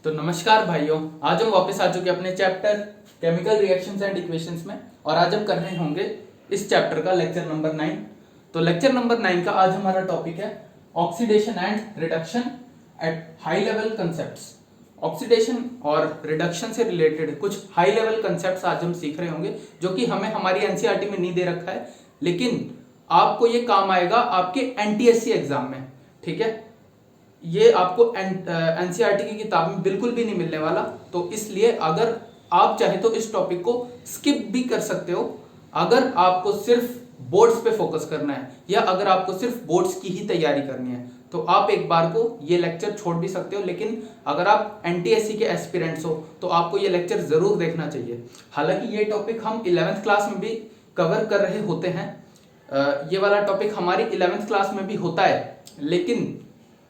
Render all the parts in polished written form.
तो नमस्कार भाइयों, आज हम वापस आ चुके अपने chapter chemical reactions and equations में। और आज हम कर रहे होंगे इस चैप्टर का लेक्चर नंबर 9। तो लेक्चर नंबर 9 का आज हमारा टॉपिक है oxidation and reduction at high level concepts. Oxidation और रिडक्शन से रिलेटेड कुछ हाई लेवल कंसेप्ट्स आज हम सीख रहे होंगे, जो कि हमें हमारी एनसीईआरटी में नहीं दे रखा है, लेकिन आपको ये काम आएगा आपके एनटीएससी एग्जाम में। ठीक है, ये आपको एनसीईआरटी की किताब में बिल्कुल भी नहीं मिलने वाला। तो इसलिए अगर आप चाहे तो इस टॉपिक को स्किप भी कर सकते हो, अगर आपको सिर्फ बोर्ड्स पे फोकस करना है या अगर आपको सिर्फ बोर्ड्स की ही तैयारी करनी है तो आप एक बार को ये लेक्चर छोड़ भी सकते हो। लेकिन अगर आप एनटीएससी के एस्पिरेंट्स हो तो आपको ये लेक्चर जरूर देखना चाहिए। हालांकि ये टॉपिक हम 11th क्लास में भी कवर कर रहे होते हैं, ये वाला टॉपिक हमारी 11th क्लास में भी होता है, लेकिन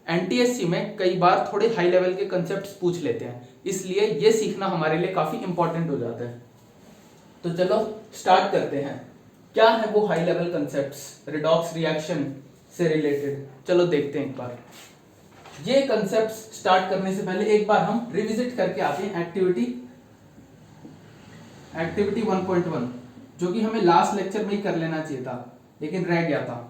एनटीएससी में कई बार थोड़े हाई लेवल के कंसेप्ट्स पूछ लेते हैं, इसलिए ये सीखना हमारे लिए काफी इंपॉर्टेंट हो जाता है। तो चलो स्टार्ट करते हैं। क्या है वो high level concepts redox reaction से रिलेटेड, चलो देखते हैं एक बार। ये कंसेप्ट्स स्टार्ट करने से पहले एक बार हम रिविजिट करके आते हैं एक्टिविटी 1.1, जो कि हमें लास्ट लेक्चर में ही कर लेना चाहिए था लेकिन रह गया था।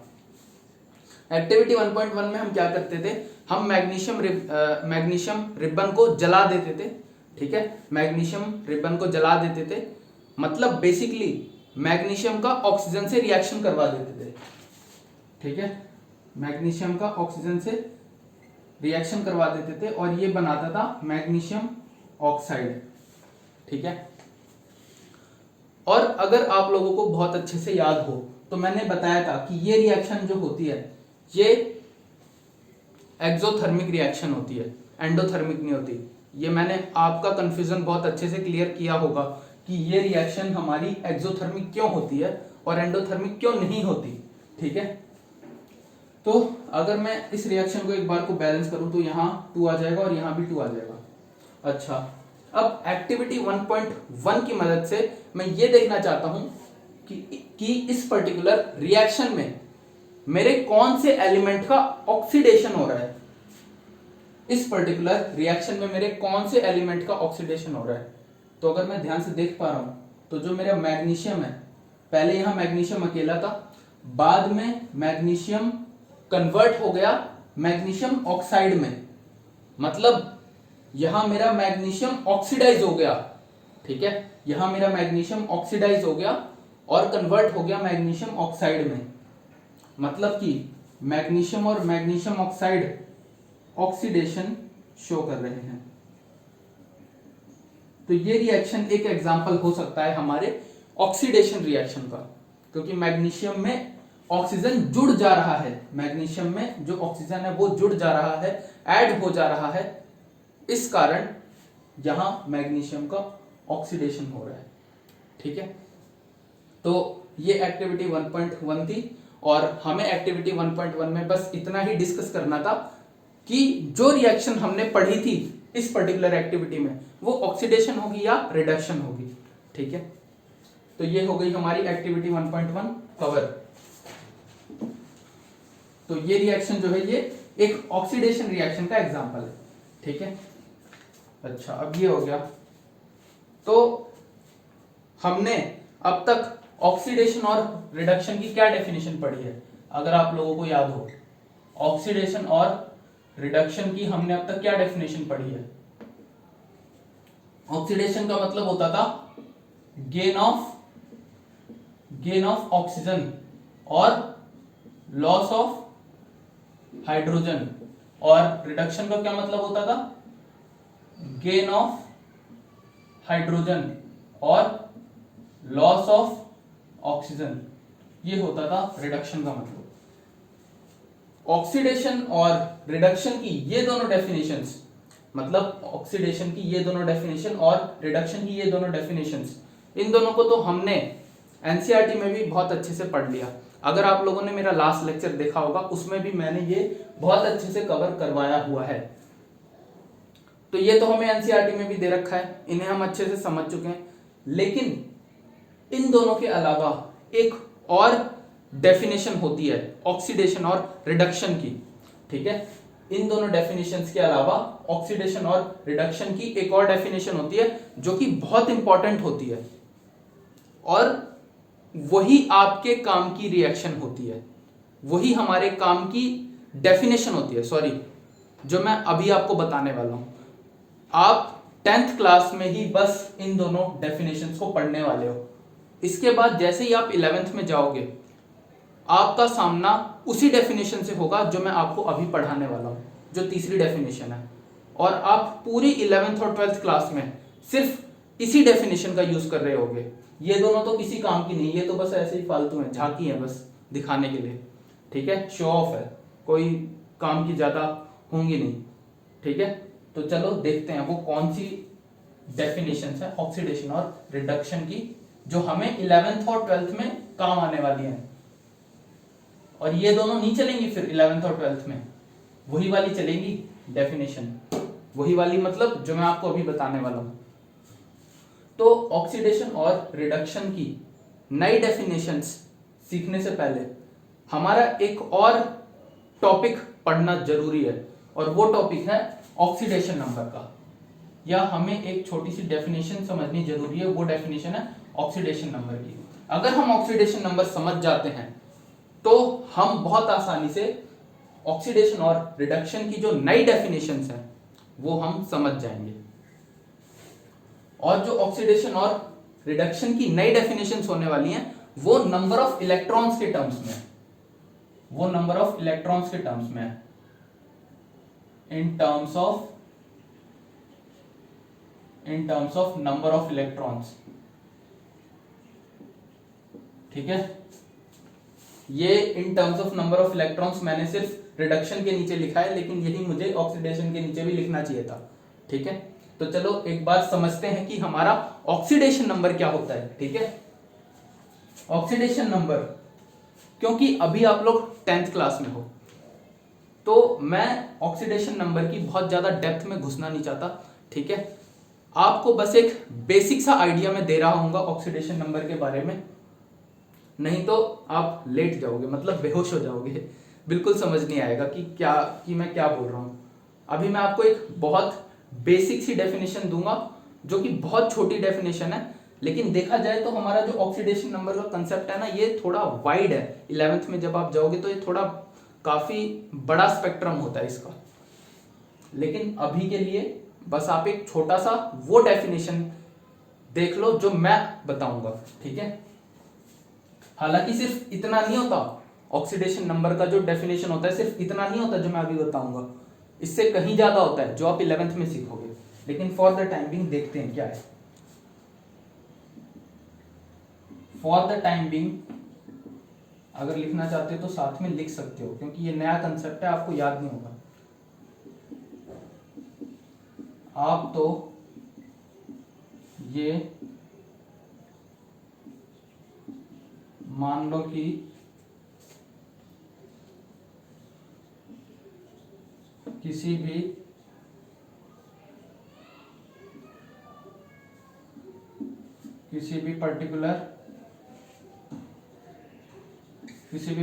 एक्टिविटी 1.1 में हम क्या करते थे, हम मैग्नीशियम रिबन को जला देते थे। ठीक है, मैग्नीशियम रिबन को जला देते थे, मतलब बेसिकली मैग्नीशियम का ऑक्सीजन से रिएक्शन करवा देते थे। ठीक है, मैग्नीशियम का ऑक्सीजन से रिएक्शन करवा देते थे और ये बनाता था मैग्नीशियम ऑक्साइड। ठीक है, और अगर आप लोगों को बहुत अच्छे से याद हो तो मैंने बताया था कि ये रिएक्शन जो होती है ये एक्सोथर्मिक रिएक्शन होती है, एंडोथर्मिक नहीं होती। ये मैंने आपका कंफ्यूजन बहुत अच्छे से क्लियर किया होगा कि ये रिएक्शन हमारी एक्सोथर्मिक क्यों होती है और एंडोथर्मिक क्यों नहीं होती। ठीक है, तो अगर मैं इस रिएक्शन को एक बार को बैलेंस करूं तो यहाँ 2 आ जाएगा और यहाँ भी 2 आ जाएगा। अच्छा, अब एक्टिविटी 1.1 की मदद से मैं ये देखना चाहता हूं कि इस पर्टिकुलर रिएक्शन में मेरे कौन से एलिमेंट का ऑक्सीडेशन हो रहा है। इस पर्टिकुलर रिएक्शन में मेरे कौन से एलिमेंट का ऑक्सीडेशन हो रहा है। तो अगर मैं ध्यान से देख पा रहा हूं तो जो मेरा मैग्नीशियम है, पहले यहां मैग्नीशियम अकेला था, बाद में मैग्नीशियम कन्वर्ट हो गया मैग्नीशियम ऑक्साइड में, मतलब यहां मेरा मैग्नीशियम ऑक्सीडाइज हो गया। ठीक है, यहां मेरा मैग्नीशियम ऑक्सीडाइज हो गया और कन्वर्ट हो गया मैग्नीशियम ऑक्साइड में, मतलब कि मैग्नीशियम और मैग्नीशियम ऑक्साइड ऑक्सीडेशन शो कर रहे हैं। तो ये रिएक्शन एक एग्जांपल हो सकता है हमारे ऑक्सीडेशन रिएक्शन का, क्योंकि मैग्नीशियम में ऑक्सीजन जुड़ जा रहा है, मैग्नीशियम में जो ऑक्सीजन है वो जुड़ जा रहा है, ऐड हो जा रहा है, इस कारण यहां मैग्नीशियम का ऑक्सीडेशन हो रहा है। ठीक है, तो ये एक्टिविटी 1.1 थी और हमें एक्टिविटी 1.1 में बस इतना ही डिस्कस करना था कि जो रिएक्शन हमने पढ़ी थी इस पर्टिकुलर एक्टिविटी में वो ऑक्सीडेशन होगी या रिडक्शन होगी। ठीक है, तो ये हो गई हमारी एक्टिविटी 1.1 कवर। तो ये रिएक्शन जो है ये एक ऑक्सीडेशन रिएक्शन का एग्जांपल है। ठीक है, अच्छा अब ये हो गया। तो हमने अब तक ऑक्सीडेशन और रिडक्शन की क्या डेफिनेशन पढ़ी है, अगर आप लोगों को याद हो, ऑक्सीडेशन और रिडक्शन की हमने अब तक क्या डेफिनेशन पढ़ी है। ऑक्सीडेशन का मतलब होता था गेन ऑफ ऑक्सीजन और लॉस ऑफ हाइड्रोजन, और रिडक्शन का क्या मतलब होता था गेन ऑफ हाइड्रोजन और लॉस ऑफ ऑक्सीजन। ये होता था रिडक्शन का मतलब। ऑक्सीडेशन और रिडक्शन की ये दोनों डेफिनेशंस, मतलब ऑक्सीडेशन की ये दोनों डेफिनेशन और रिडक्शन की ये दोनों डेफिनेशंस, इन दोनों को तो हमने एनसीईआरटी में भी बहुत अच्छे से पढ़ लिया। अगर आप लोगों ने मेरा लास्ट लेक्चर देखा होगा उसमें भी मैंने ये बहुत अच्छे से कवर करवाया हुआ है। तो ये तो हमें एनसीईआरटी में भी दे रखा है, इन्हें हम अच्छे से समझ चुके हैं। लेकिन इन दोनों के अलावा एक और डेफिनेशन होती है ऑक्सीडेशन और रिडक्शन की। ठीक है, इन दोनों डेफिनेशंस के अलावा ऑक्सीडेशन और रिडक्शन की एक और डेफिनेशन होती है जो कि बहुत इंपॉर्टेंट होती है, और वही आपके काम की रिएक्शन होती है, वही हमारे काम की डेफिनेशन होती है, सॉरी, जो मैं अभी आपको बताने वाला हूं। आप 10th क्लास में ही बस इन दोनों डेफिनेशंस को पढ़ने वाले हो। इसके बाद जैसे ही आप 11th में जाओगे, आपका सामना उसी डेफिनेशन से होगा जो मैं आपको अभी पढ़ाने वाला हूं, जो तीसरी डेफिनेशन है। और आप पूरी 11th और 12th क्लास में सिर्फ इसी डेफिनेशन का यूज कर रहे होगे। ये दोनों तो किसी काम की नहीं, ये तो बस ऐसे ही फालतू है, झांकी है, बस दिखाने के लिए, ठीक है, शो ऑफ है, कोई काम की ज्यादा होंगी नहीं, ठीक है। तो चलो देखते हैं वो कौन सी डेफिनेशंस है ऑक्सीडेशन और रिडक्शन की, जो हमें 11th और 12th में काम आने वाली हैं। और ये दोनों नहीं चलेंगी फिर 11th और 12th में, वही वाली चलेंगी डेफिनेशन, वही वाली मतलब जो मैं आपको अभी बताने वाला हूं। तो ऑक्सीडेशन और रिडक्शन की नई डेफिनेशंस सीखने से पहले हमारा एक और टॉपिक पढ़ना जरूरी है, और वो टॉपिक है ऑक्सीडेशन नंबर का, या हमें एक छोटी सी डेफिनेशन समझनी जरूरी है। वो डेफिनेशन है ऑक्सीडेशन नंबर की। अगर हम ऑक्सीडेशन नंबर समझ जाते हैं तो हम बहुत आसानी से ऑक्सीडेशन और रिडक्शन की जो नई डेफिनेशंस हैं वो हम समझ जाएंगे। और जो ऑक्सीडेशन और रिडक्शन की नई डेफिनेशंस होने वाली हैं वो नंबर ऑफ इलेक्ट्रॉन्स के टर्म्स में, वो नंबर ऑफ इलेक्ट्रॉन्स के टर्म्स में है, in terms of number of electrons, ठीक है। ये in terms of number of electrons मैंने सिर्फ रिडक्शन के नीचे लिखा है, लेकिन यही मुझे ऑक्सीडेशन के नीचे भी लिखना चाहिए था, ठीक है। तो चलो एक बार समझते हैं कि हमारा ऑक्सीडेशन नंबर क्या होता है, ठीक है। ऑक्सीडेशन नंबर, क्योंकि अभी आप लोग 10th क्लास में हो, तो मैं ऑक्सीडेशन नंबर की बहुत ज्यादा डेप्थ में घुसना नहीं चाहता, ठीक है। आपको बस एक बेसिक सा आइडिया मैं दे रहा हूंगा ऑक्सीडेशन नंबर के बारे में, नहीं तो आप लेट जाओगे, मतलब बेहोश हो जाओगे, बिल्कुल समझ नहीं आएगा कि मैं क्या बोल रहा हूं। अभी मैं आपको एक बहुत बेसिक सी डेफिनेशन दूंगा, जो कि बहुत छोटी डेफिनेशन है, लेकिन देखा जाए तो हमारा जो ऑक्सीडेशन नंबर का कंसेप्ट है ना, ये थोड़ा वाइड है। 11th में जब आप जाओगे तो ये थोड़ा काफी बड़ा स्पेक्ट्रम होता है इसका, लेकिन अभी के लिए बस आप एक छोटा सा वो डेफिनेशन देख लो जो मैं बताऊंगा, ठीक है। हालांकि सिर्फ इतना नहीं होता, ऑक्सीडेशन नंबर का जो डेफिनेशन होता है सिर्फ इतना नहीं होता जो मैं अभी बताऊंगा, इससे कहीं ज्यादा होता है जो आप 11th में सीखोगे, लेकिन फॉर द टाइम बिंग देखते हैं क्या है। फॉर द टाइम बिंग अगर लिखना चाहते हो तो साथ में लिख सकते हो, क्योंकि ये नया कंसेप्ट है, आपको याद नहीं होगा। आप तो ये मान लो कि किसी भी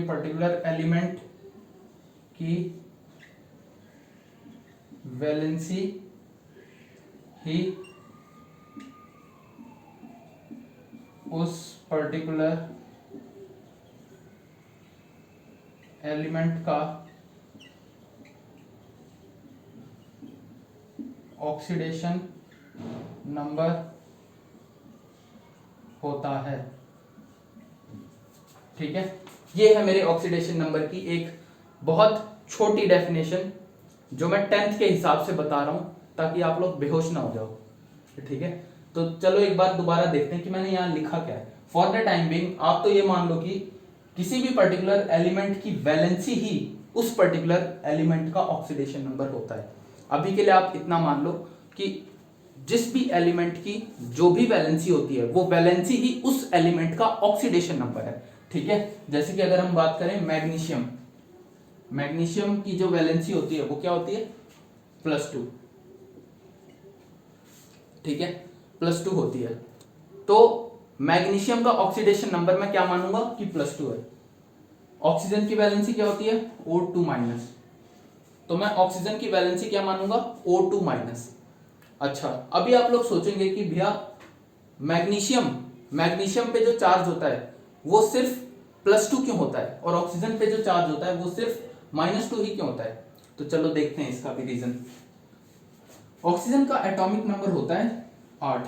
पर्टिकुलर एलिमेंट की वैलेंसी ही उस पर्टिकुलर एलिमेंट का ऑक्सीडेशन नंबर होता है, ठीक है। ये है मेरे ऑक्सीडेशन नंबर की एक बहुत छोटी डेफिनेशन, जो मैं 10th के हिसाब से बता रहा हूं ताकि आप लोग बेहोश ना हो जाओ, ठीक है। तो चलो एक बार दोबारा देखते हैं कि मैंने यहां लिखा क्या है। फॉर द टाइम बिंग आप तो ये मान लो कि किसी भी पर्टिकुलर एलिमेंट की वैलेंसी ही उस पर्टिकुलर एलिमेंट का ऑक्सीडेशन नंबर होता है। अभी के लिए आप इतना मान लो कि जिस भी एलिमेंट की जो भी वैलेंसी होती है वो वैलेंसी ही उस एलिमेंट का ऑक्सीडेशन नंबर है, ठीक है। जैसे कि अगर हम बात करें मैग्नीशियम की जो वैलेंसी होती है वो क्या होती है, +2, ठीक है, +2 होती है। तो मैग्नीशियम का ऑक्सीडेशन नंबर मैं क्या मानूंगा कि +2 है। ऑक्सीजन की वैलेंसी क्या होती है, O2-। तो मैं ऑक्सीजन की वैलेंसी क्या मानूंगा, O2 माइनस। अच्छा, अभी आप लोग सोचेंगे कि भैया मैग्नीशियम मैग्नीशियम पे जो चार्ज होता है वो सिर्फ +2 क्यों होता है और ऑक्सीजन पे जो चार्ज होता है वो सिर्फ -2 ही क्यों होता है। तो चलो देखते हैं इसका भी रीजन। ऑक्सीजन का एटॉमिक नंबर होता है 8।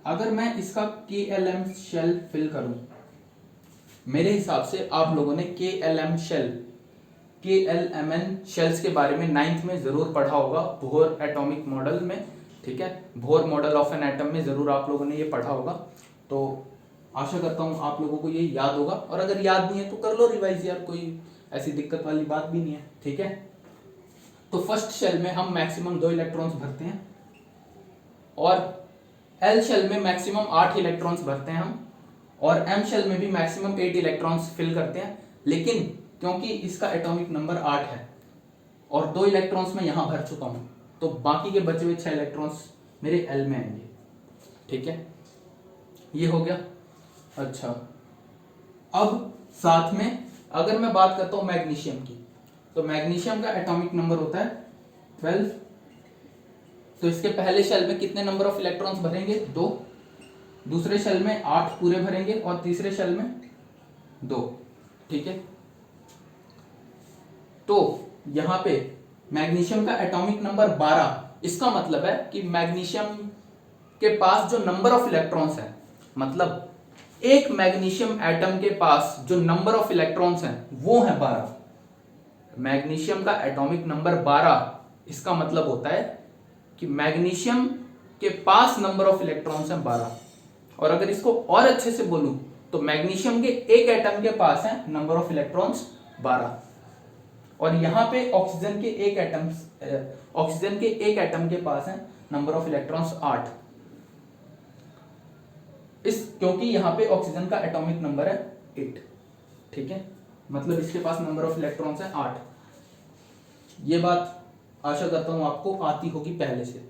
अगर मैं इसका KLM शेल फिल करूं, मेरे हिसाब से आप लोगों ने KLM शेल KLMN शेल्स के बारे में 9th में जरूर पढ़ा होगा, बोहर एटॉमिक मॉडल में, ठीक है, Bohr model of an atom में जरूर आप लोगों ने ये पढ़ा होगा। तो आशा करता हूं आप लोगों को ये याद होगा, और अगर याद नहीं है तो कर लो रिवाइज यार, कोई ऐसी दिक्कत वाली बात भी नहीं है, ठीक है। तो फर्स्ट शेल में हम मैक्सिमम 2 इलेक्ट्रॉन्स भरते हैं, और एल शेल में मैक्सिमम 8 इलेक्ट्रॉन्स भरते हैं हम, और एम शेल में भी मैक्सिमम 8 इलेक्ट्रॉन्स फिल करते हैं। लेकिन क्योंकि इसका एटॉमिक नंबर 8 है और 2 इलेक्ट्रॉन्स मैं यहां भर चुका हूं, तो बाकी के बचे हुए 6 इलेक्ट्रॉन्स मेरे एल में आएंगे, ठीक है, ये हो गया। अच्छा, अब साथ में अगर मैं बात करता हूं मैग्नीशियम की, तो मैग्नीशियम का एटॉमिक नंबर होता है 12। तो इसके पहले शेल में कितने नंबर ऑफ इलेक्ट्रॉन्स भरेंगे, 2, दूसरे शेल में 8 पूरे भरेंगे, और तीसरे शेल में 2, ठीक है। तो यहां पे मैग्नीशियम का एटॉमिक नंबर 12, इसका मतलब है कि मैग्नीशियम के पास जो नंबर ऑफ इलेक्ट्रॉन्स है, मतलब एक मैग्नीशियम एटम के पास जो नंबर ऑफ इलेक्ट्रॉन्स हैं वो है 12। मैग्नीशियम का एटॉमिक नंबर 12, इसका मतलब होता है कि मैग्नीशियम के पास नंबर ऑफ इलेक्ट्रॉन्स हैं 12। और अगर इसको और अच्छे से बोलूं तो मैग्नीशियम के एक एटम के पास है नंबर ऑफ इलेक्ट्रॉन्स 12, और यहां पे ऑक्सीजन के एक एटम के पास है नंबर ऑफ इलेक्ट्रॉन्स 8। क्योंकि यहां पे ऑक्सीजन का एटॉमिक नंबर है 8, ठीक है, मतलब इसके पास नंबर ऑफ इलेक्ट्रॉन्स है 8। ये बात आशा करता हूं आपको आती होगी पहले से।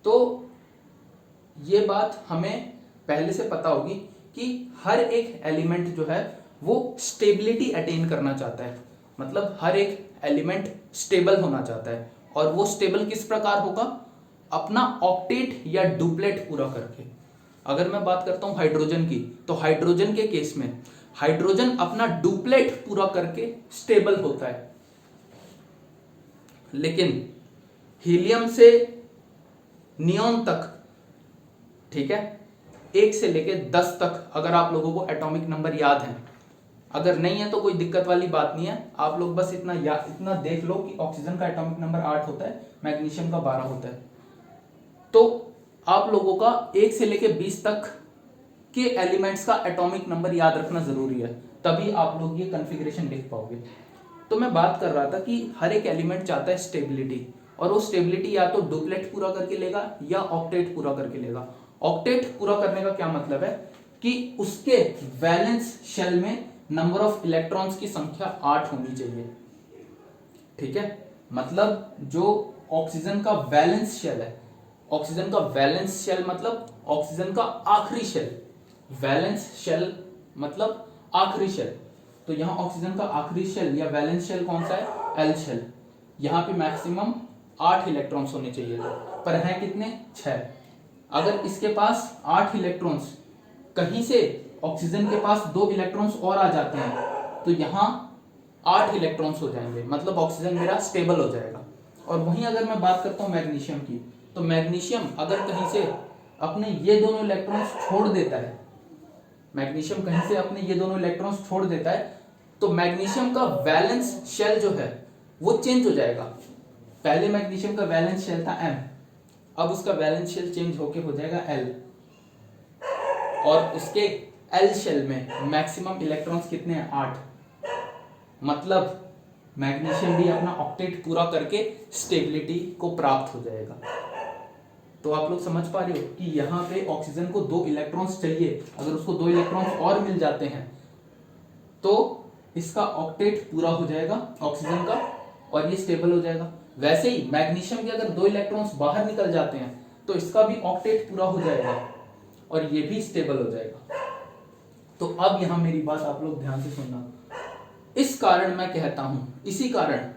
तो ये बात हमें पहले से पता होगी कि हर एक एलिमेंट जो है वो स्टेबिलिटी अटेन करना चाहता है, मतलब हर एक एलिमेंट स्टेबल होना चाहता है। और वो स्टेबल किस प्रकार होगा, अपना ऑक्टेट या डुप्लेट पूरा करके। अगर मैं बात करता हूं हाइड्रोजन की, तो हाइड्रोजन के केस में हाइड्रोजन अपना डुप्लेट पूरा करके स्टेबल होता है। लेकिन हीलियम से नियोन तक, ठीक है, 1 से लेके 10 तक अगर आप लोगों को एटॉमिक नंबर याद है, अगर नहीं है तो कोई दिक्कत वाली बात नहीं है, आप लोग बस इतना देख लो कि ऑक्सीजन का एटॉमिक नंबर 8 होता है, मैग्नीशियम का 12 होता है। तो आप लोगों का 1 से लेके 20 तक के एलिमेंट्स का एटॉमिक नंबर याद रखना जरूरी है, तभी आप लोग ये कॉन्फ़िगरेशन लिख पाओगे। तो मैं बात कर रहा था कि हर एक एलिमेंट चाहता है स्टेबिलिटी, और वो स्टेबिलिटी या तो डुप्लेट पूरा करके लेगा या ऑक्टेट पूरा करके लेगा। ऑक्टेट पूरा करने का क्या मतलब है कि उसके वैलेंस शेल में नंबर ऑफ इलेक्ट्रॉन्स की संख्या 8 होनी चाहिए, ठीक है। मतलब जो ऑक्सीजन का वैलेंस शेल है, ऑक्सीजन का वैलेंस शेल मतलब ऑक्सीजन का आखिरी शेल, वैलेंस शेल मतलब आखिरी शेल। तो यहां ऑक्सीजन का आखिरी शेल या वैलेंस शेल कौन सा है, एल शेल। यहां पे मैक्सिमम 8 इलेक्ट्रॉन्स होने चाहिए थे, पर हैं कितने, 6। अगर इसके पास 8 इलेक्ट्रॉन्स, कहीं से ऑक्सीजन के पास 2 इलेक्ट्रॉन्स और आ जाते हैं, तो यहां 8 इलेक्ट्रॉन्स हो जाएंगे, मतलब ऑक्सीजन मेरा स्टेबल हो जाएगा। और वहीं अगर मैं बात करता हूं मैग्नीशियम की, तो मैग्नीशियम अगर कहीं से अपने ये दोनों इलेक्ट्रॉन्स छोड़ देता है, मैग्नीशियम कहीं से अपने ये दोनों इलेक्ट्रॉन्स छोड़ देता है, तो मैग्नीशियम का वैलेंस शेल जो है वो चेंज हो जाएगा। पहले मैग्नीशियम का वैलेंस शेल था M, अब उसका वैलेंस शेल चेंज होके हो जाएगा L, और उसके L शेल में मैक्सिमम इलेक्ट्रॉन्स कितने हैं, 8। मतलब मैग्नीशियम भी अपना ऑक्टेट पूरा करके स्टेबिलिटी को प्राप्त हो जाएगा। तो आप लोग समझ पा रहे हो कि यहाँ पे ऑक्सीजन को 2 इलेक्ट्रॉन्स चाहिए, अगर उसको 2 इलेक्ट्रॉन्स और मिल जाते हैं तो इसका ऑक्टेट पूरा हो जाएगा ऑक्सीजन का, और ये स्टेबल हो जाएगा। वैसे ही मैग्नीशियम के अगर 2 इलेक्ट्रॉन्स बाहर निकल जाते हैं तो इसका भी ऑक्टेट पूरा हो जाएगा और ये भी स्टेबल हो जाएगा। तो अब यहां मेरी बात आप लोग ध्यान से सुनना। इस कारण मैं कहता हूं, इसी कारण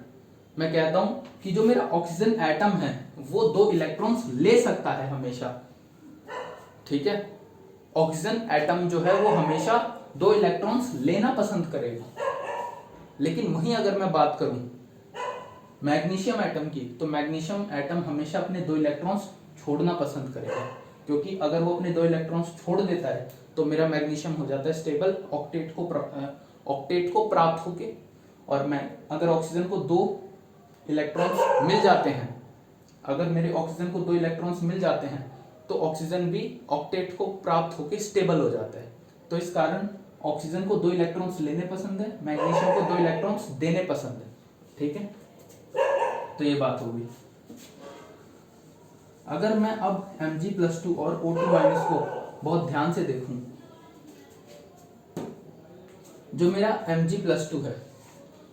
मैं कहता हूं कि जो मेरा ऑक्सीजन एटम है वो 2 इलेक्ट्रॉन्स ले सकता है हमेशा, ठीक है। ऑक्सीजन एटम जो है वो हमेशा 2 इलेक्ट्रॉन्स लेना पसंद करेगा। लेकिन वहीं अगर मैं बात करूं मैग्नीशियम एटम की, तो मैग्नीशियम एटम हमेशा अपने 2 इलेक्ट्रॉन्स छोड़ना पसंद करेगा, क्योंकि अगर वो अपने 2 इलेक्ट्रॉन्स छोड़ देता है तो मेरा मैग्नीशियम हो जाता है स्टेबल, ऑक्टेट को प्राप्त होके। और मैं अगर ऑक्सीजन को 2 इलेक्ट्रॉन्स मिल जाते हैं, अगर मेरे ऑक्सीजन को 2 इलेक्ट्रॉन्स मिल जाते हैं तो ऑक्सीजन भी ऑक्टेट को प्राप्त होके स्टेबल हो जाता है। तो इस कारण ऑक्सीजन को 2 इलेक्ट्रॉन्स लेने पसंद है, मैग्नीशियम को 2 इलेक्ट्रॉन्स देने पसंद है, ठीक है। तो ये बात होगी। अगर मैं अब Mg+2 और O2- को बहुत ध्यान से देखूं, जो मेरा Mg+2 है,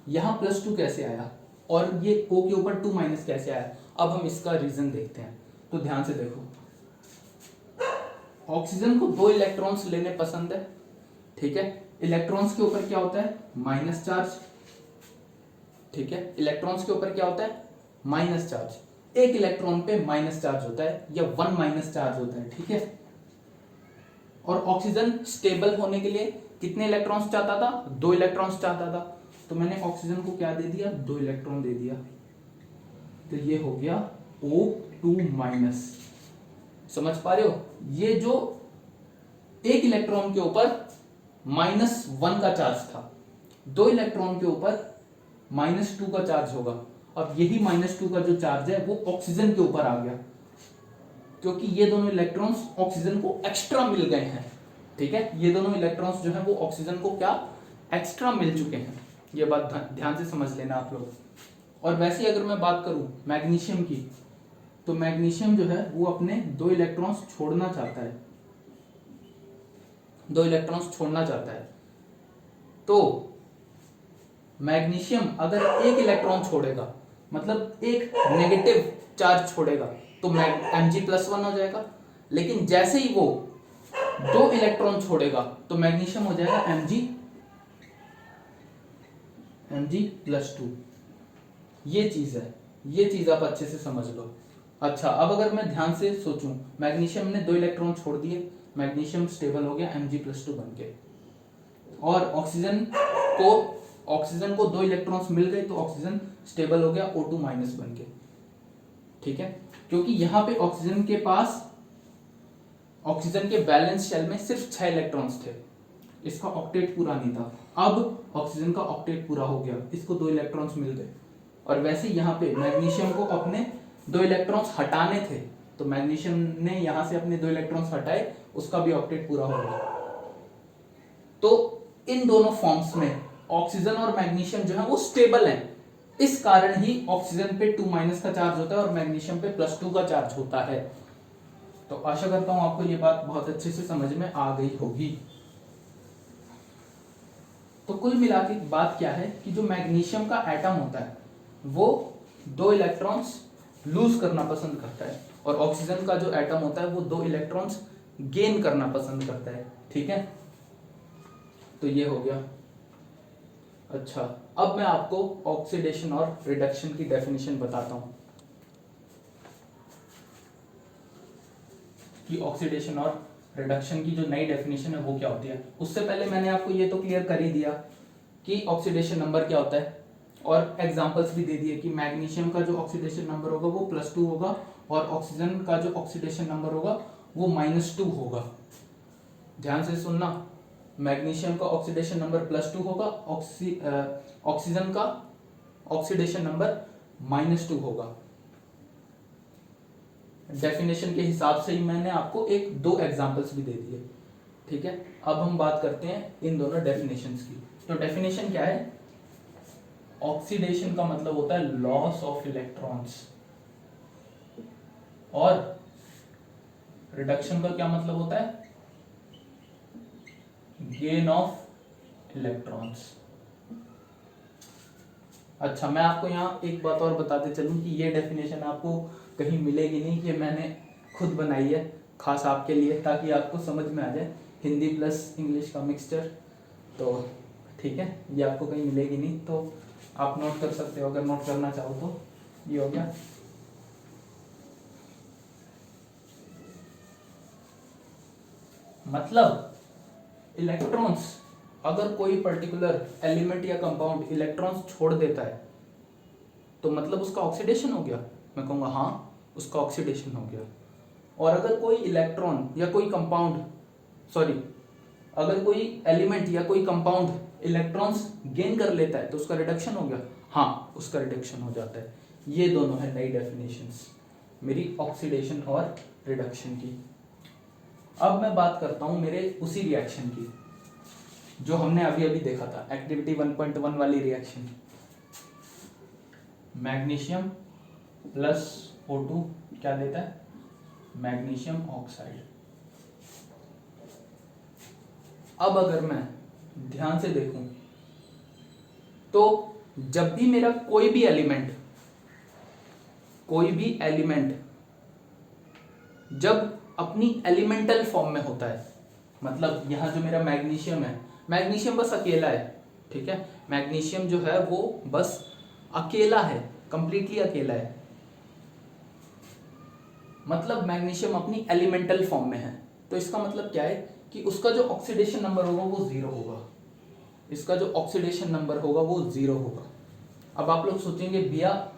यहां +2 कैसे आया और ये O के ऊपर 2- कैसे आया, अब हम इसका रीजन देखते हैं। तो ध्यान से देखो, ऑक्सीजन को 2 इलेक्ट्रॉन्स लेने पसंद है, ठीक है। इलेक्ट्रॉन्स के ऊपर क्या होता है, माइनस चार्ज, ठीक है। इलेक्ट्रॉन्स के ऊपर क्या होता है, माइनस चार्ज। एक इलेक्ट्रॉन पे माइनस चार्ज होता है या 1- चार्ज होता है, ठीक है। और ऑक्सीजन स्टेबल होने के लिए कितने इलेक्ट्रॉन्स चाहता था, 2 इलेक्ट्रॉन्स चाहता था। तो मैंने ऑक्सीजन को क्या दे दिया, 2 इलेक्ट्रॉन दे दिया। तो ये हो गया O2-। समझ पा रहे हो, ये जो एक इलेक्ट्रॉन के ऊपर -1 का चार्ज था, 2 इलेक्ट्रॉन के ऊपर -2 का चार्ज होगा। अब यही -2 का जो चार्ज है वो ऑक्सीजन के ऊपर आ गया, क्योंकि ये दोनों इलेक्ट्रॉन्स ऑक्सीजन को एक्स्ट्रा मिल गए हैं, ठीक है। ये दोनों इलेक्ट्रॉन्स जो है वो ऑक्सीजन को क्या एक्स्ट्रा मिल चुके हैं। ये बात ध्यान से समझ लेना आप लोग। और वैसे ही अगर मैं बात करूं मैग्नीशियम की, तो मैग्नीशियम जो है वो अपने 2 इलेक्ट्रॉन्स छोड़ना चाहता है, 2 इलेक्ट्रॉन्स छोड़ना चाहता है। तो मैग्नीशियम अगर एक इलेक्ट्रॉन छोड़ेगा, मतलब एक नेगेटिव चार्ज छोड़ेगा, तो Mg+1 हो जाएगा। लेकिन जैसे ही वो 2 इलेक्ट्रॉन छोड़ेगा तो मैग्नीशियम हो जाएगा Mg+2। ये चीज है, ये चीज आप अच्छे से समझ लो। अच्छा, अब अगर मैं ध्यान से सोचूं, मैग्नीशियम ने 2 इलेक्ट्रॉन छोड़ दिए, मैग्नीशियम स्टेबल हो गया Mg+2 बन के। और ऑक्सीजन को 2 इलेक्ट्रॉन्स मिल गए तो ऑक्सीजन स्टेबल हो गया O2- बन के, ठीक है। क्योंकि यहां पे ऑक्सीजन के पास, ऑक्सीजन के बैलेंस शेल में सिर्फ 6 इलेक्ट्रॉन्स थे, इसका ऑक्टेट पूरा नहीं था। अब ऑक्सीजन का ऑक्टेट पूरा हो गया, इसको 2 इलेक्ट्रॉन्स मिल गए। और वैसे यहाँ पे मैग्नीशियम को अपने 2 इलेक्ट्रॉन्स हटाने थे, तो मैग्नीशियम ने यहां से अपने 2 इलेक्ट्रॉन्स हटाए, उसका भी ऑक्टेट पूरा हो गया। तो इन दोनों फॉर्म्स में ऑक्सीजन और मैग्नीशियम जो है वो स्टेबल है। इस कारण ही ऑक्सीजन पे 2- का चार्ज होता है और मैग्नीशियम पे +2 का चार्ज होता है। तो आशा करता हूं आपको ये बात बहुत अच्छे से समझ में आ गई होगी। तो कुल मिला के बात क्या है कि जो मैग्नीशियम का एटम होता है वो 2 इलेक्ट्रॉन्स लूज करना पसंद करता है, और ऑक्सीजन का जो एटम होता है वो 2 इलेक्ट्रॉन्स गेन करना पसंद करता है, ठीक है। तो ये हो गया। अच्छा, अब मैं आपको ऑक्सीडेशन और रिडक्शन की डेफिनेशन बताता हूं कि ऑक्सीडेशन और रिडक्शन की जो नई डेफिनेशन है वो क्या होती है। उससे पहले मैंने आपको ये तो क्लियर कर ही दिया कि ऑक्सीडेशन नंबर क्या होता है, और एग्जांपल्स भी दे दिए कि मैग्नीशियम का जो ऑक्सीडेशन नंबर होगा वो +2 होगा, और ऑक्सीजन का जो ऑक्सीडेशन नंबर होगा वो -2 होगा। ध्यान से सुनना, मैग्नीशियम का ऑक्सीडेशन नंबर +2 होगा, ऑक्सीजन का ऑक्सीडेशन नंबर -2 होगा। डेफिनेशन के हिसाब से ही मैंने आपको 1-2 एग्जांपल्स भी दे दिए, ठीक है। अब हम बात करते हैं इन दोनों डेफिनेशंस की। तो डेफिनेशन क्या है, ऑक्सीडेशन का मतलब होता है लॉस ऑफ इलेक्ट्रॉन्स, और रिडक्शन का क्या मतलब होता है, गेन ऑफ इलेक्ट्रॉन्स। अच्छा, मैं आपको यहाँ एक बात और बताते चलूं कि ये डेफिनेशन आपको कहीं मिलेगी नहीं, कि मैंने खुद बनाई है खास आपके लिए, ताकि आपको समझ में आ जाए, हिंदी प्लस इंग्लिश का मिक्सचर। तो ठीक है, ये आपको कहीं मिलेगी नहीं। तो आप नोट कर सकते हो अगर नोट करना चाहो तो। ये हो गया। मतलब इलेक्ट्रॉन्स, अगर कोई पर्टिकुलर एलिमेंट या कंपाउंड इलेक्ट्रॉन्स छोड़ देता है तो मतलब उसका ऑक्सीडेशन हो गया। मैं कहूँगा हाँ, उसका ऑक्सीडेशन हो गया। और अगर कोई इलेक्ट्रॉन या कोई कंपाउंड, सॉरी, अगर कोई एलिमेंट या कोई कंपाउंड इलेक्ट्रॉन्स गेन कर लेता है तो उसका रिडक्शन हो गया। हाँ, उसका रिडक्शन हो जाता है। ये दोनों है नई डेफिनेशंस मेरी ऑक्सीडेशन और रिडक्शन की। अब मैं बात करता हूं मेरे उसी रिएक्शन की जो हमने अभी अभी देखा था, एक्टिविटी 1.1 वाली रिएक्शन। मैग्नीशियम प्लस O2 क्या देता है? Magnesium oxide. अब अगर मैं ध्यान से देखूं तो जब भी मेरा कोई भी एलिमेंट जब अपनी एलिमेंटल फॉर्म में होता है, मतलब यहां जो मेरा मैग्नीशियम है, मैग्नीशियम बस अकेला है, ठीक है, मैग्नीशियम जो है वो बस अकेला है, कंप्लीटली अकेला है, मतलब मैग्नीशियम अपनी एलिमेंटल फॉर्म में है। तो इसका मतलब क्या है कि उसका जो ऑक्सीडेशन नंबर होगा वो 0 होगा। इसका जो ऑक्सीडेशन नंबर होगा वो 0 होगा। अब आप लोग सोचेंगे भैया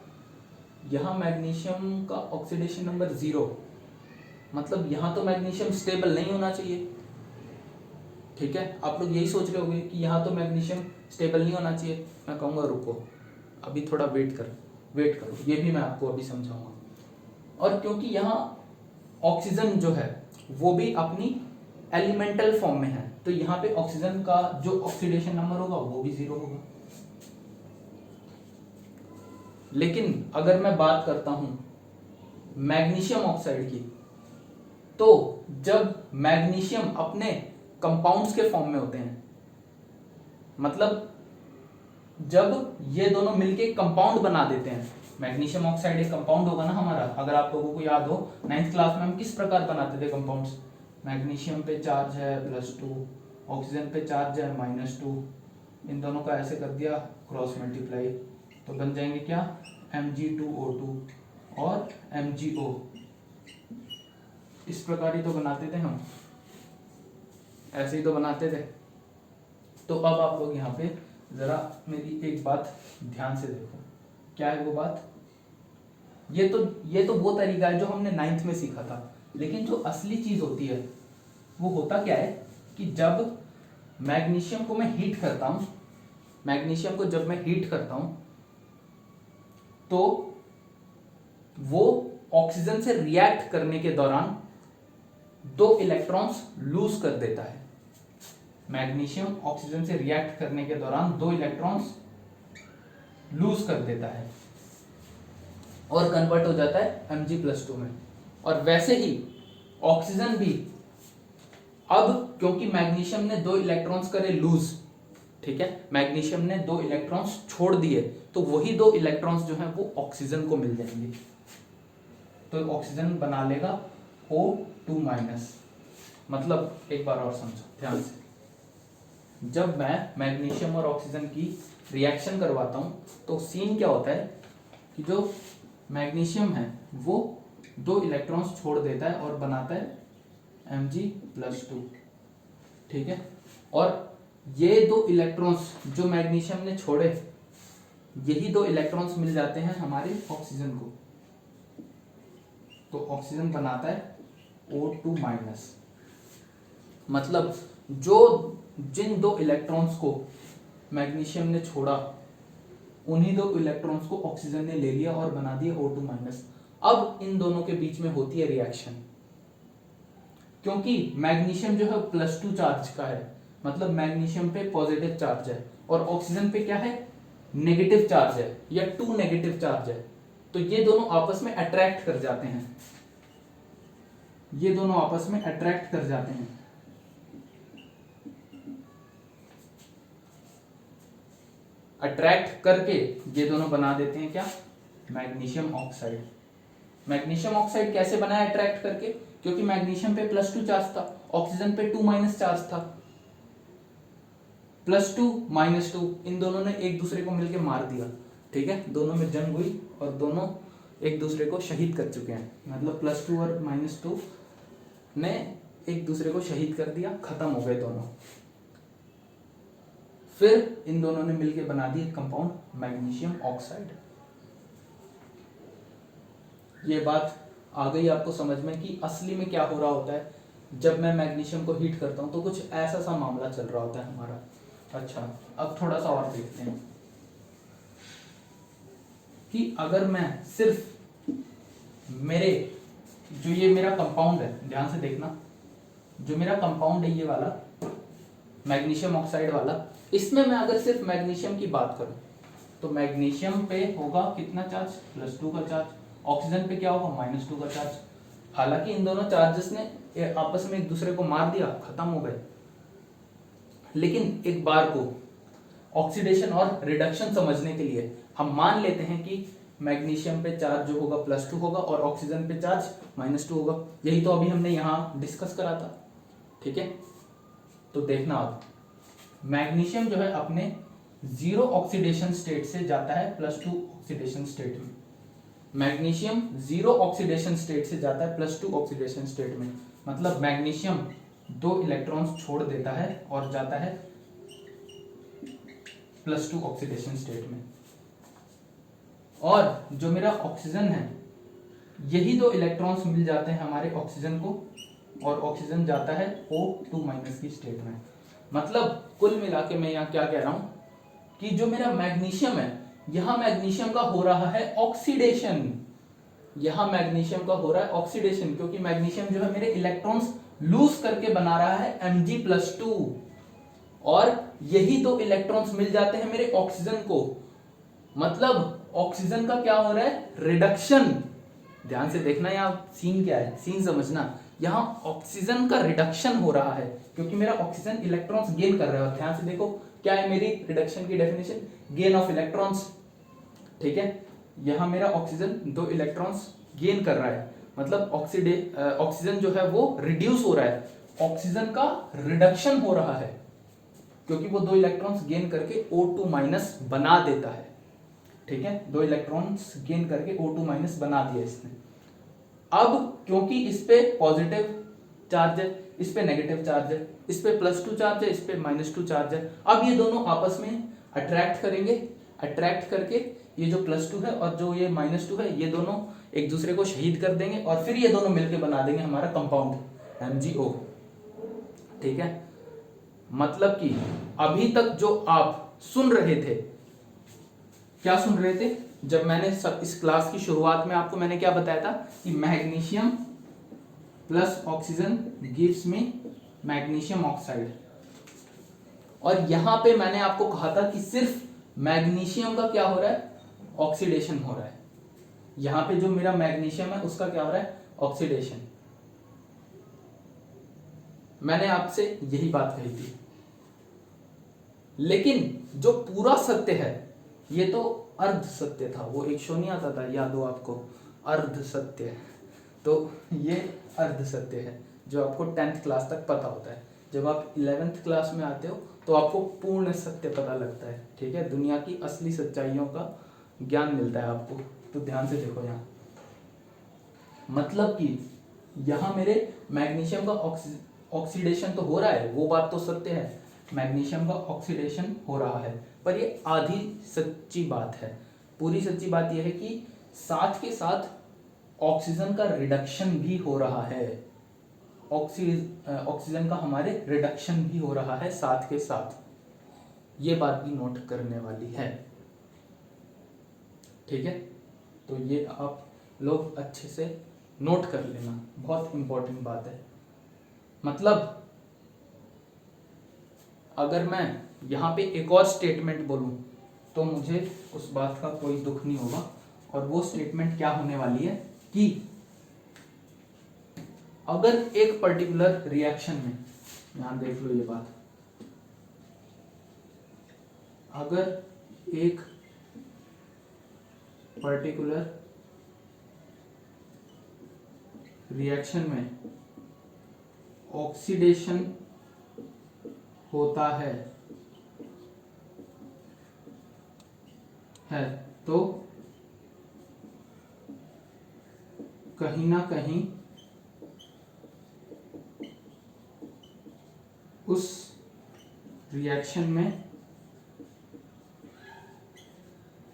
यहां मैग्नीशियम का ऑक्सीडेशन नंबर 0, मतलब यहां तो मैग्नीशियम स्टेबल नहीं होना चाहिए, ठीक है। आप लोग यही सोच रहे होंगे कि यहाँ तो मैग्नीशियम स्टेबल नहीं होना चाहिए। मैं कहूँगा रुको, अभी थोड़ा वेट करो, ये भी मैं आपको अभी समझाऊंगा। और क्योंकि यहाँ ऑक्सीजन जो है वो भी अपनी एलिमेंटल फॉर्म में है, तो यहाँ पे ऑक्सीजन का जो ऑक्सीडेशन नंबर होगा वो भी 0 होगा। लेकिन अगर मैं बात करता हूं मैग्नीशियम ऑक्साइड की, तो जब मैग्नीशियम अपने कंपाउंड्स के फॉर्म में होते हैं, मतलब जब ये दोनों मिलके कंपाउंड बना देते हैं, मैग्नीशियम ऑक्साइड एक कंपाउंड होगा ना हमारा। अगर आप लोगों को याद हो 9th क्लास में हम किस प्रकार बनाते थे कंपाउंड्स, मैग्नीशियम पे चार्ज है +2, ऑक्सीजन पे चार्ज है -2, इन दोनों का ऐसे कर दिया क्रॉस मल्टीप्लाई, तो बन जाएंगे क्या, Mg2O2 और MgO। इस प्रकार ही तो बनाते थे हम, ऐसे ही तो बनाते थे। तो अब आप लोग यहाँ पे जरा मेरी एक बात ध्यान से देखो, क्या है वो बात। ये तो वो तरीका है जो हमने 9th में सीखा था, लेकिन जो असली चीज होती है वो होता क्या है कि जब मैग्नीशियम को मैं हीट करता हूं, मैग्नीशियम को जब मैं हीट करता हूं तो वो ऑक्सीजन से रिएक्ट करने के दौरान 2 इलेक्ट्रॉन्स लूज कर देता है। मैग्नीशियम ऑक्सीजन से रिएक्ट करने के दौरान 2 इलेक्ट्रॉन्स लूज कर देता है और कन्वर्ट हो जाता है Mg+2 में। और वैसे ही ऑक्सीजन भी, अब क्योंकि मैग्नीशियम ने 2 इलेक्ट्रॉन्स करे लूज, ठीक है, मैग्नीशियम ने 2 इलेक्ट्रॉन्स छोड़ दिए, तो वही 2 इलेक्ट्रॉन्स जो हैं वो ऑक्सीजन को मिल जाएंगे, तो ऑक्सीजन बना लेगा O2-। मतलब एक बार और समझो ध्यान से, जब मैं मैग्नीशियम और ऑक्सीजन की रिएक्शन करवाता हूं तो सीन क्या होता है कि जो मैग्नीशियम है वो 2 इलेक्ट्रॉन्स छोड़ देता है और बनाता है Mg+2, ठीक है। और ये 2 इलेक्ट्रॉन्स जो मैग्नीशियम ने छोड़े, यही 2 इलेक्ट्रॉन्स मिल जाते हैं हमारे ऑक्सीजन को, तो ऑक्सीजन बनाता है O2-। मतलब जिन 2 इलेक्ट्रॉन्स को मैग्नीशियम ने छोड़ा, उन्हीं 2 इलेक्ट्रॉन्स को ऑक्सीजन ने ले लिया और बना दिया O2-। अब इन दोनों के बीच में होती है रिएक्शन, क्योंकि मैग्नीशियम जो है +2 चार्ज का है, मतलब मैग्नीशियम पे पॉजिटिव चार्ज है और ऑक्सीजन पे क्या है, नेगेटिव चार्ज है या 2 नेगेटिव चार्ज है। तो ये दोनों आपस में अट्रैक्ट कर जाते हैं, ये दोनों आपस में अट्रैक्ट कर जाते हैं। अट्रैक्ट करके ये दोनों बना देते हैं क्या, मैग्नीशियम ऑक्साइड। मैग्नीशियम ऑक्साइड कैसे बना है अट्रैक्ट करके, क्योंकि मैग्नीशियम पे +2 चार्ज था, ऑक्सीजन पे 2- चार्ज था। +2 -2 इन दोनों ने एक दूसरे को मिलके मार दिया, ठीक है, दोनों में जंग हुई और दोनों एक दूसरे को शहीद कर चुके हैं, मतलब +2 और -2 ने एक दूसरे को शहीद कर दिया, खत्म हो गए दोनों। फिर इन दोनों ने मिलके बना दिया कंपाउंड मैग्नीशियम ऑक्साइड। ये बात आ गई आपको समझ में कि असली में क्या हो रहा होता है जब मैं मैग्नीशियम को हीट करता हूं, तो कुछ ऐसा सा मामला चल रहा होता है हमारा। अच्छा, अब थोड़ा सा और देखते हैं कि अगर मैं सिर्फ मेरे जो ये मेरा कंपाउंड है, ध्यान से देखना, जो मेरा कंपाउंड है ये वाला मैग्नीशियम ऑक्साइड वाला, इसमें मैं अगर सिर्फ मैग्नीशियम की बात करूं तो मैग्नीशियम पे होगा कितना चार्ज, +2 का चार्ज, ऑक्सीजन पे क्या होगा, -2 का चार्ज। हालांकि इन दोनों चार्जेस ने आपस में एक दूसरे को मार दिया, खत्म हो गए, लेकिन एक बार को ऑक्सीडेशन और रिडक्शन समझने के लिए हम मान लेते हैं कि मैग्नीशियम पे चार्ज जो होगा +2 होगा और ऑक्सीजन पे चार्ज -2 होगा। यही तो अभी हमने यहाँ डिस्कस करा था, ठीक है। तो देखना आप, मैग्नीशियम जो है अपने 0 ऑक्सीडेशन स्टेट से जाता है +2 ऑक्सीडेशन स्टेट में। मैग्नीशियम 0 ऑक्सीडेशन स्टेट से जाता है +2 ऑक्सीडेशन स्टेट में, मतलब मैग्नीशियम 2 इलेक्ट्रॉन्स छोड़ देता है और जाता है +2 ऑक्सीडेशन स्टेट में। और जो मेरा ऑक्सीजन है, यही 2 इलेक्ट्रॉन्स मिल जाते हैं हमारे ऑक्सीजन को और ऑक्सीजन जाता है O2- की स्टेट में। मतलब कुल मिला के मैं यहाँ क्या कह रहा हूं कि जो मेरा मैग्नीशियम है, यहां मैग्नीशियम का हो रहा है ऑक्सीडेशन, यहां मैग्नीशियम का हो रहा है ऑक्सीडेशन, क्योंकि मैग्नीशियम जो है मेरे इलेक्ट्रॉन्स लूज करके बना रहा है Mg+2 और यही 2 इलेक्ट्रॉन्स मिल जाते हैं मेरे ऑक्सीजन को, मतलब ऑक्सीजन का क्या हो रहा है, रिडक्शन। ध्यान से देखना, यहाँ सीन क्या है, सीन समझना, यहाँ ऑक्सीजन का रिडक्शन हो रहा है क्योंकि मेरा ऑक्सीजन इलेक्ट्रॉन्स गेन कर रहा है। ध्यान से देखो क्या है मेरी रिडक्शन की डेफिनेशन, गेन ऑफ इलेक्ट्रॉन्स, ठीक है। यहाँ मेरा ऑक्सीजन 2 इलेक्ट्रॉन्स गेन कर रहा है, मतलब ऑक्सीजन जो है वो रिड्यूस हो रहा है, ऑक्सीजन का रिडक्शन हो रहा है क्योंकि वो 2 इलेक्ट्रॉन्स गेन करके O2- बना देता है, ठीक है। 2 इलेक्ट्रॉन्स गेन करके O2- बना दिया इसने। अब क्योंकि इस पे पॉजिटिव चार्ज है, इस पे नेगेटिव चार्ज है, इस पे +2 चार्ज है, इस पे -2 चार्ज है, अब ये दोनों आपस में अट्रैक्ट करेंगे, अट्रैक्ट करके ये जो +2 है और जो ये -2 है, ये दोनों एक दूसरे को शहीद कर देंगे और फिर ये दोनों मिलकर बना देंगे हमारा कंपाउंड MgO, ठीक है। मतलब कि अभी तक जो आप सुन रहे थे, क्या सुन रहे थे, जब मैंने सब इस क्लास की शुरुआत में आपको मैंने क्या बताया था कि magnesium plus oxygen gives me magnesium oxide, और यहां पे मैंने आपको कहा था कि सिर्फ मैग्नीशियम का क्या हो रहा है, ऑक्सीडेशन हो रहा है। यहां पे जो मेरा मैग्नीशियम है उसका क्या हो रहा है, ऑक्सीडेशन। मैंने आपसे यही बात कही थी, लेकिन जो पूरा सत्य है ये तो अर्ध सत्य था, वो एक शो नहीं आता था, याद हो आपको, अर्ध सत्य, तो ये अर्ध सत्य है जो आपको 10th क्लास तक पता होता है। जब आप 11th क्लास में आते हो तो आपको पूर्ण सत्य पता लगता है, ठीक है, दुनिया की असली सच्चाइयों का ज्ञान मिलता है आपको। तो ध्यान से देखो यहाँ, मतलब कि यहाँ मेरे मैग्नीशियम का ऑक्सीडेशन तो हो रहा है, वो बात तो सत्य है, मैग्नीशियम का ऑक्सीडेशन हो रहा है, पर ये आधी सच्ची बात है। पूरी सच्ची बात यह है कि साथ के साथ ऑक्सीजन का रिडक्शन भी हो रहा है, ऑक्सीजन का हमारे रिडक्शन भी हो रहा है साथ के साथ, ये बात भी नोट करने वाली है, ठीक है। तो ये आप लोग अच्छे से नोट कर लेना, बहुत इंपॉर्टेंट बात है। मतलब अगर मैं यहाँ पे एक और स्टेटमेंट बोलूं तो मुझे उस बात का कोई दुख नहीं होगा, और वो स्टेटमेंट क्या होने वाली है कि अगर एक पर्टिकुलर रिएक्शन में, यहां देख लो ये बात, अगर एक पर्टिकुलर रिएक्शन में ऑक्सीडेशन होता है है तो कहीं ना कहीं उस रिएक्शन में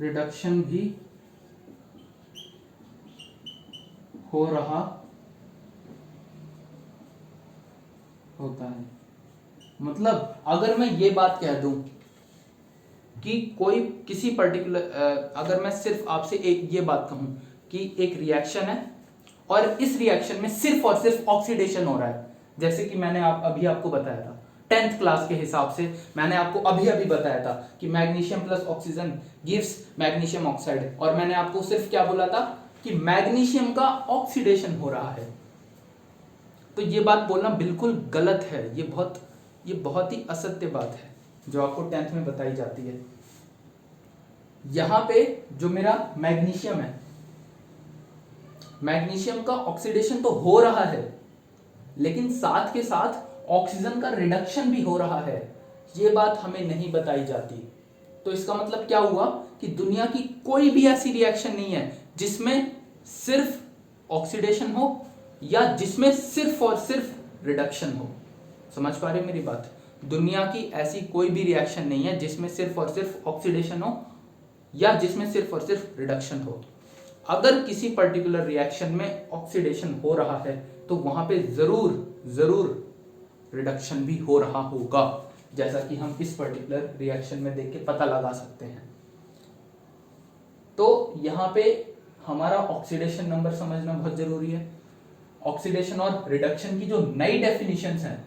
रिडक्शन भी हो रहा होता है। मतलब अगर मैं ये बात कह दूं कि कोई किसी पर्टिकुलर अगर मैं सिर्फ आपसे एक ये बात कहूं कि एक रिएक्शन है और इस रिएक्शन में सिर्फ और सिर्फ ऑक्सीडेशन हो रहा है, जैसे कि मैंने अभी आपको बताया था 10th क्लास के हिसाब से, मैंने आपको अभी अभी बताया था कि magnesium plus oxygen gives magnesium oxide, और मैंने आपको सिर्फ क्या बोला था कि मैग्नीशियम का ऑक्सीडेशन हो रहा है। तो ये बात बोलना बिल्कुल गलत है, ये बहुत ही असत्य बात है जो आपको 10th में बताई जाती है। यहां पे जो मेरा मैग्नीशियम है, मैग्नीशियम का ऑक्सीडेशन तो हो रहा है, लेकिन साथ के साथ ऑक्सीजन का रिडक्शन भी हो रहा है। ये बात हमें नहीं बताई जाती। तो इसका मतलब क्या हुआ कि दुनिया की कोई भी ऐसी रिएक्शन नहीं है जिसमें सिर्फ ऑक्सीडेशन हो या जिसमें सिर्फ और सिर्फ रिडक्शन हो। समझ पा रहे मेरी बात? दुनिया की ऐसी कोई भी रिएक्शन नहीं है जिसमें सिर्फ और सिर्फ ऑक्सीडेशन हो या जिसमें सिर्फ और सिर्फ रिडक्शन हो। अगर किसी पर्टिकुलर रिएक्शन में ऑक्सीडेशन हो रहा है तो वहां पे जरूर रिडक्शन भी हो रहा होगा, जैसा कि हम इस पर्टिकुलर रिएक्शन में देख के पता लगा सकते हैं। तो यहां पे हमारा ऑक्सीडेशन नंबर समझना बहुत जरूरी है। ऑक्सीडेशन और रिडक्शन की जो नई डेफिनेशंस हैं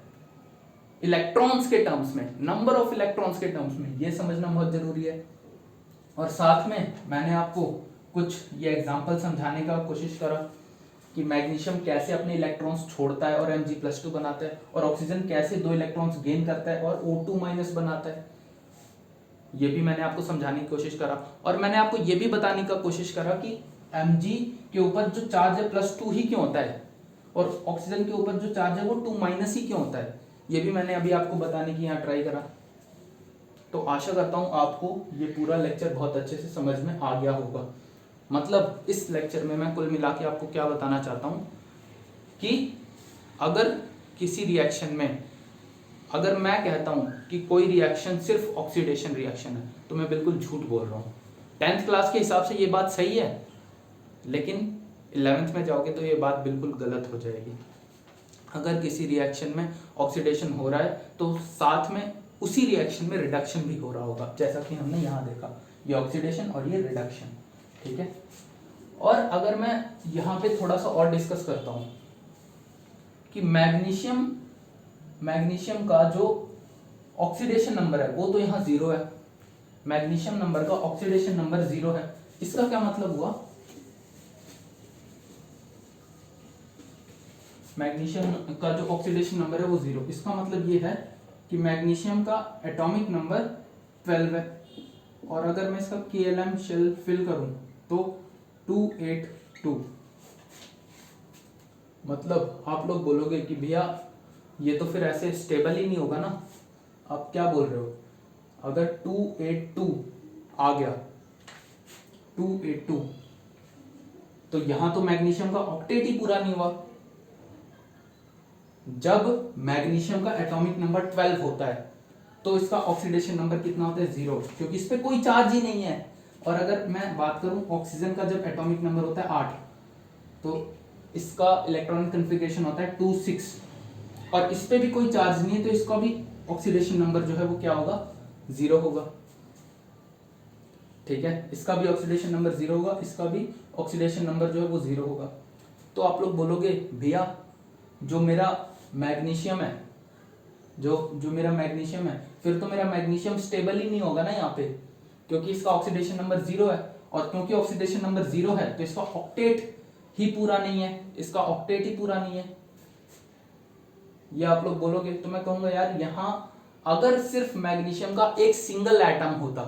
इलेक्ट्रॉन्स के टर्म्स में, नंबर ऑफ इलेक्ट्रॉन्स के टर्म्स में, ये समझना बहुत जरूरी है। और साथ में मैंने आपको कुछ ये एग्जांपल समझाने का कोशिश करा कि मैग्नीशियम कैसे अपने इलेक्ट्रॉन्स छोड़ता है और Mg+2 बनाता है, और ऑक्सीजन कैसे 2 इलेक्ट्रॉन्स गेन करता है और O2- बनाता है। ये भी मैंने आपको समझाने की कोशिश करा, और मैंने आपको ये भी बताने का कोशिश करा कि Mg के ऊपर जो चार्ज है +2 ही क्यों होता है और ऑक्सीजन के ऊपर जो चार्ज है वो 2- ही क्यों होता है। ये भी मैंने अभी आपको बताने की यहाँ ट्राई करा। तो आशा करता हूँ आपको ये पूरा लेक्चर बहुत अच्छे से समझ में आ गया होगा। मतलब इस लेक्चर में मैं कुल मिला के आपको क्या बताना चाहता हूँ कि अगर किसी रिएक्शन में, अगर मैं कहता हूँ कि कोई रिएक्शन सिर्फ ऑक्सीडेशन रिएक्शन है तो मैं बिल्कुल झूठ बोल रहा हूँ। 10th क्लास के हिसाब से ये बात सही है, लेकिन 11th में जाओगे तो ये बात बिल्कुल गलत हो जाएगी। अगर किसी रिएक्शन में ऑक्सीडेशन हो रहा है तो साथ में उसी रिएक्शन में रिडक्शन भी हो रहा होगा, जैसा कि हमने यहाँ देखा, ये ऑक्सीडेशन और ये रिडक्शन। ठीक है। और अगर मैं यहाँ पे थोड़ा सा और डिस्कस करता हूँ कि मैग्नीशियम का जो ऑक्सीडेशन नंबर है वो तो यहाँ 0 है, मैग्नीशियम नंबर का ऑक्सीडेशन नंबर 0 है। इसका क्या मतलब हुआ? मैग्नीशियम का जो ऑक्सीडेशन नंबर है वो 0, इसका मतलब ये है कि मैग्नीशियम का एटॉमिक नंबर 12 है, और अगर मैं इसका KLM शेल फिल करूं तो 282। मतलब आप लोग बोलोगे कि भैया ये तो फिर ऐसे स्टेबल ही नहीं होगा ना, आप क्या बोल रहे हो? अगर 282 आ गया 282 तो यहां तो मैग्नीशियम का ऑक्टेट ही पूरा नहीं हुआ। जब मैग्नीशियम का एटॉमिक नंबर 12 होता है तो इसका ऑक्सीडेशन नंबर कितना होता है? 0, क्योंकि इस पे कोई चार्ज ही नहीं है। और अगर मैं बात करूं ऑक्सीजन का जब एटॉमिक नंबर होता है 8 तो इसका इलेक्ट्रॉनिक कॉन्फ़िगरेशन होता है 2,6, और इस पे भी कोई चार्ज नहीं है तो इसका भी ऑक्सीडेशन नंबर जो है वो क्या होगा? 0 होगा। ठीक है, इसका भी ऑक्सीडेशन नंबर 0 होगा, इसका भी ऑक्सीडेशन नंबर जो है वो 0 होगा। तो आप लोग बोलोगे भैया जो मेरा मैग्नीशियम है, जो मेरा मैग्नीशियम है, फिर तो मेरा मैग्नीशियम स्टेबल ही नहीं होगा ना यहाँ पे, क्योंकि इसका ऑक्सीडेशन नंबर 0 है, और क्योंकि ऑक्सीडेशन नंबर 0 है तो इसका ऑक्टेट ही पूरा नहीं है, इसका ऑक्टेट ही पूरा नहीं है। ये आप लोग बोलोगे तो मैं कहूंगा यार यहाँ अगर सिर्फ मैग्नीशियम का एक सिंगल एटम होता,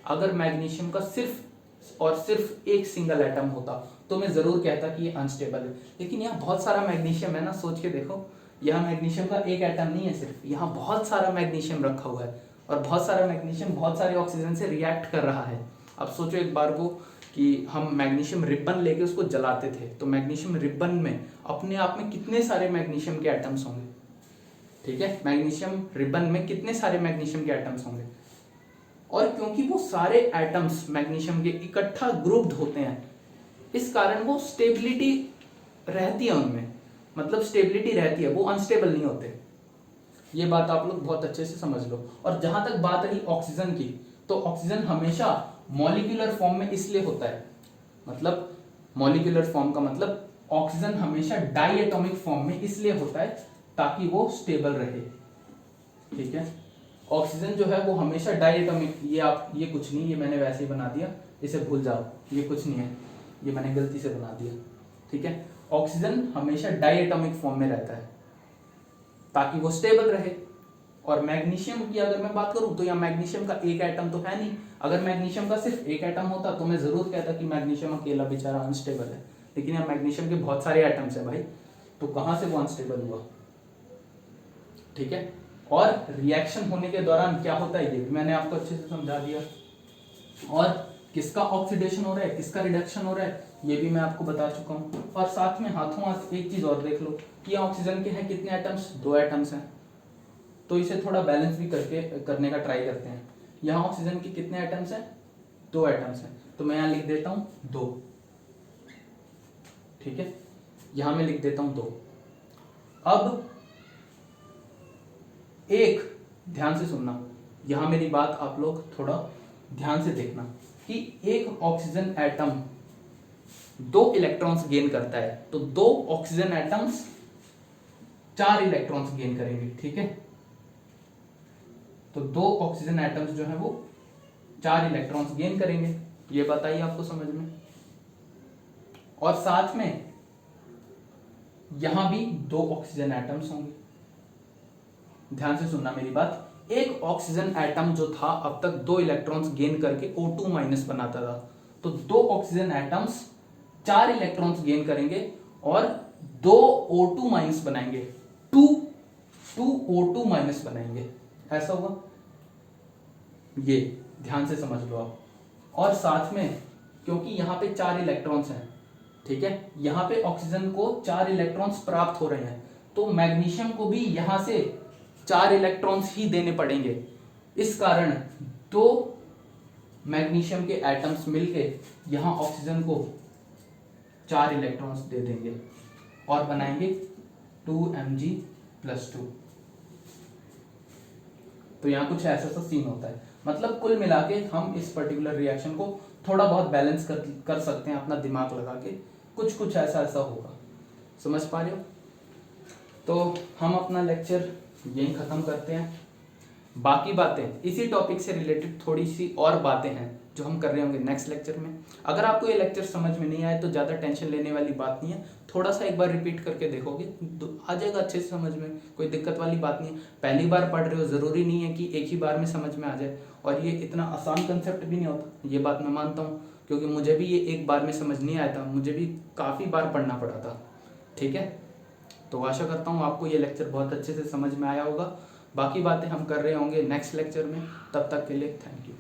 अगर मैग्नीशियम का सिर्फ और सिर्फ एक सिंगल एटम होता तो मैं जरूर कहता कि ये अनस्टेबल है। लेकिन यहाँ बहुत सारा मैग्नीशियम है ना, सोच के देखो, यहाँ मैग्नीशियम का एक एटम नहीं है सिर्फ, यहाँ बहुत सारा मैग्नीशियम रखा हुआ है, और बहुत सारा मैग्नीशियम बहुत सारे ऑक्सीजन से रिएक्ट कर रहा है। अब सोचो एक बार को कि हम मैग्नीशियम रिबन लेके उसको जलाते थे, तो मैग्नीशियम रिबन में अपने आप में कितने सारे मैग्नीशियम के एटम्स होंगे। ठीक है, मैग्नीशियम रिबन में कितने सारे मैग्नीशियम के एटम्स होंगे। और क्योंकि वो सारे एटम्स मैग्नीशियम के इकट्ठा ग्रुप्ड होते हैं, इस कारण वो स्टेबिलिटी रहती है उनमें, मतलब स्टेबिलिटी रहती है, वो अनस्टेबल नहीं होते। ये बात आप लोग बहुत अच्छे से समझ लो। और जहां तक बात रही ऑक्सीजन की, तो ऑक्सीजन हमेशा मॉलिक्यूलर फॉर्म में इसलिए होता है, मतलब मॉलिक्यूलर फॉर्म का मतलब ऑक्सीजन हमेशा डाइएटॉमिक फॉर्म में इसलिए होता है ताकि वो स्टेबल रहे। ठीक है, ऑक्सीजन जो है वो हमेशा डाइएटॉमिक, ये कुछ नहीं, ये मैंने वैसे ही बना दिया, इसे भूल जाओ, ये कुछ नहीं है, ये मैंने गलती से बना दिया। ठीक है, ऑक्सीजन हमेशा डाइएटॉमिक फॉर्म में रहता है ताकि वो स्टेबल रहे। और मैग्नीशियम की अगर मैं बात करूं तो यहाँ मैग्नीशियम का एक एटम तो है नहीं। अगर मैग्नीशियम का सिर्फ एक एटम होता तो मैं जरूर कहता कि मैग्नीशियम अकेला बेचारा अनस्टेबल है, लेकिन यहाँ मैग्नीशियम के बहुत सारे एटम्स है भाई, तो कहां से वो अनस्टेबल हुआ। ठीक है, और रिएक्शन होने के दौरान क्या होता है ये भी मैंने आपको अच्छे से समझा दिया। और किसका ऑक्सीडेशन हो रहा है, किसका रिडक्शन हो रहा है, ये भी मैं आपको बता चुका हूँ। और साथ में हाथों हाथ एक चीज और देख लो कि ऑक्सीजन के हैं कितने एटम्स, 2 एटम्स हैं, तो इसे थोड़ा बैलेंस भी करने का ट्राई करते हैं। यहाँ ऑक्सीजन के कितने एटम्स हैं, 2 एटम्स हैं, तो मैं यहाँ लिख देता हूँ 2। ठीक है, यहां मैं लिख देता हूं 2। अब एक, ध्यान से सुनना, यहां मेरी बात आप लोग थोड़ा ध्यान से देखना कि एक ऑक्सीजन एटम 2 इलेक्ट्रॉन्स गेन करता है, तो 2 ऑक्सीजन एटम्स 4 इलेक्ट्रॉन्स गेन करेंगे। ठीक है, तो 2 ऑक्सीजन एटम्स जो है वो 4 इलेक्ट्रॉन्स गेन करेंगे, ये बताइए आपको समझ में। और साथ में यहां भी 2 ऑक्सीजन एटम्स होंगे। ध्यान से सुनना मेरी बात, एक ऑक्सीजन एटम जो था अब तक 2 इलेक्ट्रॉन्स गेन करके O2- बनाता था, तो 2 ऑक्सीजन एटम्स 4 इलेक्ट्रॉन्स गेन करेंगे और 2 O2- बनाएंगे, 2 O2- बनाएंगे, ऐसा हुआ। ये ध्यान से समझ लो आप। और साथ में क्योंकि यहां पे 4 इलेक्ट्रॉन्स हैं, ठीक है, यहां पे ऑक्सीजन को 4 इलेक्ट्रॉन्स प्राप्त हो रहे हैं, तो मैग्नीशियम को भी यहां से 4 इलेक्ट्रॉन्स ही देने पड़ेंगे। इस कारण 2 मैग्नीशियम के एटम्स मिलके यहां ऑक्सीजन को 4 इलेक्ट्रॉन्स दे देंगे और बनाएंगे 2Mg+2। तो यहां कुछ ऐसा सा सीन होता है। मतलब कुल मिला के हम इस पर्टिकुलर रिएक्शन को थोड़ा बहुत बैलेंस कर सकते हैं अपना दिमाग लगा के, कुछ ऐसा ऐसा होगा। समझ पा रहे हो? तो हम अपना लेक्चर यहीं ख़त्म करते हैं। बाकी बातें इसी टॉपिक से रिलेटेड थोड़ी सी और बातें हैं जो हम कर रहे होंगे नेक्स्ट लेक्चर में। अगर आपको ये लेक्चर समझ में नहीं आए तो ज़्यादा टेंशन लेने वाली बात नहीं है, थोड़ा सा एक बार रिपीट करके देखोगे तो आ जाएगा अच्छे से समझ में, कोई दिक्कत वाली बात नहीं है। पहली बार पढ़ रहे हो, ज़रूरी नहीं है कि एक ही बार में समझ में आ जाए, और ये इतना आसान कंसेप्ट भी नहीं होता, ये बात मैं मानता हूँ, क्योंकि मुझे भी ये एक बार में समझ नहीं आया था, मुझे भी काफ़ी बार पढ़ना पड़ा था। ठीक है, तो आशा करता हूँ आपको ये लेक्चर बहुत अच्छे से समझ में आया होगा। बाकी बातें हम कर रहे होंगे नेक्स्ट लेक्चर में, तब तक के लिए थैंक यू।